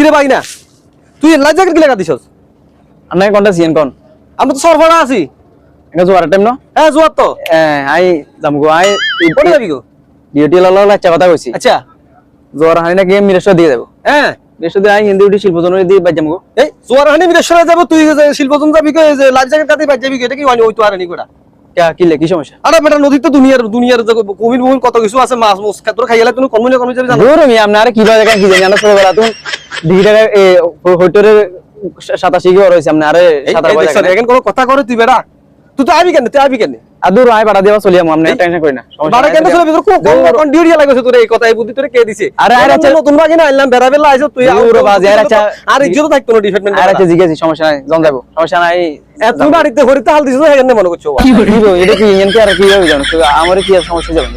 কিরে ভাই না তুই লাইট জ্যাকেট কি লাগা দিছস আপনাকে কোনটা সিএন কোন আমরা তো সরফরা আছি এটা জোয়ার টাইম না হ্যাঁ জোয়ার তো আই জামগো আই কোন যাবি গো ডিউটি লালা লাচ্চা কথা কইছি আচ্ছা জোয়ার হানি না গেম মিরেশ দিয়ে দেব হ্যাঁ মিরেশ দিয়ে আই হিন্দি উঠি শিল্পজন দিয়ে বাই জামগো এই জোয়ার হানি বিদেশরে যাব তুই যে শিল্পজন যাবি কই যে লাইট জ্যাকেট কাটি বাই যাবি এটা কি হয়নি ওই তো আরনি কোটা কি লে কি সমস্যা আরে বেটা নদী তো দুনিয়ার কুমির মুমির কত কিছু আছে মাছ মুছ খাতর খাইলা তুমি কর্মী যাবি জানো দূর আমি আপনার কি জায়গা কি জানি আমরা ছোটবেলা তুমি ডিগ্রি হইটরে 87 কি হইছে আপনি আরে 17 এখন কোন কথা করে তুই বেটা তুই তো আবি কেন আদুর আই বাড়া দেবা চলি আমি টেনশন করি না বাড়া কেন চলে ভিতর কোন ডিউটি লাগাইছ তোর এই কথা এই বুদ্ধি তোরে কে দিছে আরে আচ্ছা নতুন বাকি না আইলাম বেরাবেলা আইছো তুই দূর বাজে আচ্ছা আর ইজ্জত থাকতো না ডিপার্টমেন্ট আর আচ্ছা জিজ্ঞাসি সমস্যা নাই জন যাবো সমস্যা নাই তুমি বাড়িতে হরিতে হাল দিছো এখানে মনে করছো কি এটা কি ইঞ্জিন কি আর কি হবে জানো আমার কি আর সমস্যা যাবে